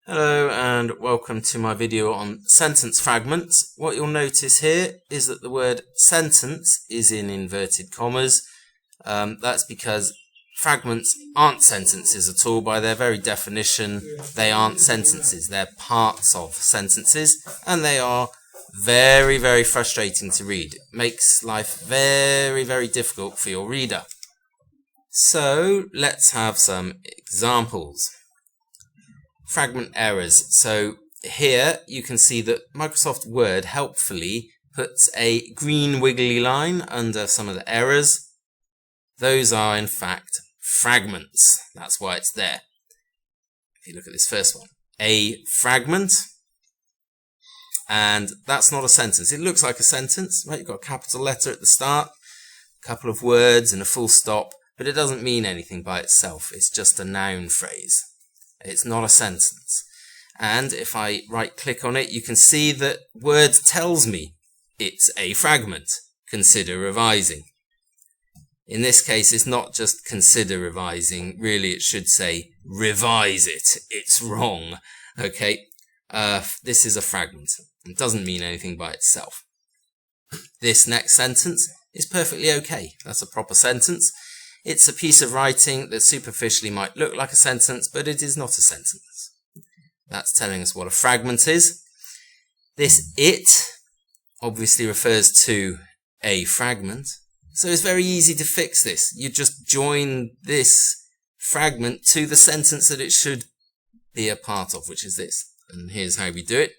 Hello and welcome to my video on sentence fragments. What you'll notice here is that the word sentence is in inverted commas. That's because fragments aren't sentences at all. By their very definition, they aren't sentences. They're parts of sentences, and they are very, very frustrating to read. It makes life very, very difficult for your reader. So let's have some examples. Fragment errors. So here you can see that Microsoft Word helpfully puts a green wiggly line under some of the errors. Those are in fact fragments. That's why it's there. If you look at this first one, a fragment, and that's not a sentence. It looks like a sentence, right? You've got a capital letter at the start, a couple of words and a full stop, but it doesn't mean anything by itself. It's just a noun phrase. It's not a sentence. And if I right click on it, you can see that Word tells me it's a fragment. Consider revising. In this case, it's not just consider revising. Really, it should say revise it. It's wrong. Okay. This is a fragment. It doesn't mean anything by itself. This next sentence is perfectly okay. That's a proper sentence. It's a piece of writing that superficially might look like a sentence, but it is not a sentence. That's telling us what a fragment is. This it obviously refers to a fragment. So it's very easy to fix this. You just join this fragment to the sentence that it should be a part of, which is this. And here's how we do it.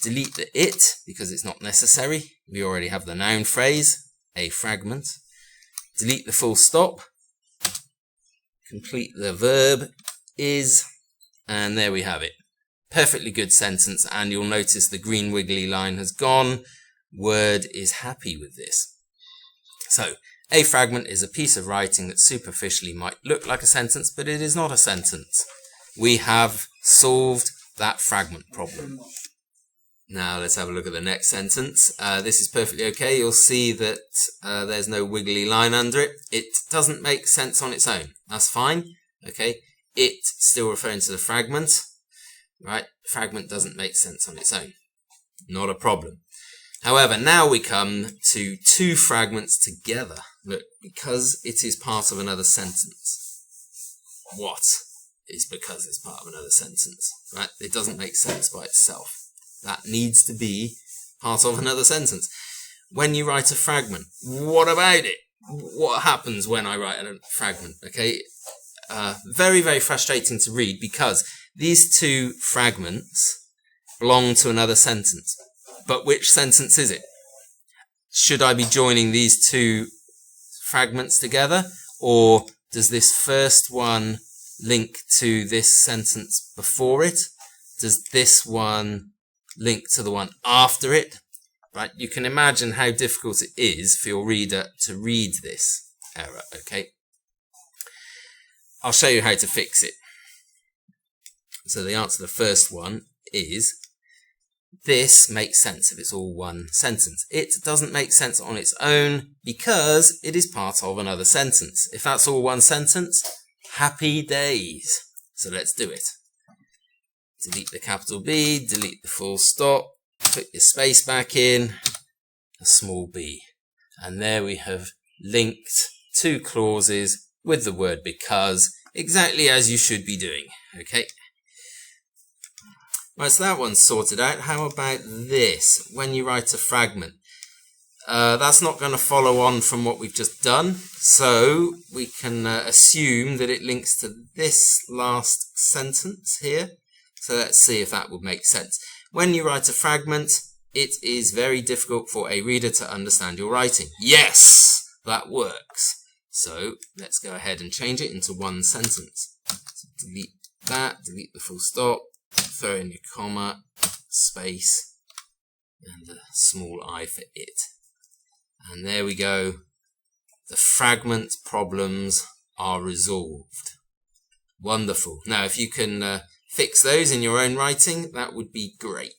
Delete the it, because it's not necessary. We already have the noun phrase, a fragment. Delete the full stop. Complete the verb is, and there we have it. Perfectly good sentence, and you'll notice the green wiggly line has gone. Word is happy with this. So, a fragment is a piece of writing that superficially might look like a sentence, but it is not a sentence. We have solved that fragment problem. Now let's have a look at the next sentence. This is perfectly okay. You'll see that there's no wiggly line under it. It doesn't make sense on its own. That's fine. Okay. It still referring to the fragment. Right? Fragment doesn't make sense on its own. Not a problem. However, now we come to two fragments together. Look, because it is part of another sentence. What is because it's part of another sentence? Right? It doesn't make sense by itself. That needs to be part of another sentence. When you write a fragment, what about it? What happens when I write a fragment? Okay, very, very frustrating to read because these two fragments belong to another sentence. But which sentence is it? Should I be joining these two fragments together? Or does this first one link to this sentence before it? Does this one link to the one after it? Right? You can imagine how difficult it is for your reader to read this error, okay? I'll show you how to fix it. So the answer to the first one is, this makes sense if it's all one sentence. It doesn't make sense on its own because it is part of another sentence. If that's all one sentence, happy days. So let's do it. Delete the capital B, delete the full stop, put your space back in, a small b. And there we have linked two clauses with the word because, exactly as you should be doing. Okay. Right, so that one's sorted out. How about this? When you write a fragment, that's not going to follow on from what we've just done. So we can assume that it links to this last sentence here. So let's see if that would make sense. When you write a fragment, it is very difficult for a reader to understand your writing. Yes, that works. So let's go ahead and change it into one sentence. So delete that, delete the full stop, throw in your comma, space, and a small I for it. And there we go. The fragment problems are resolved. Wonderful. Now, if you can fix those in your own writing, that would be great.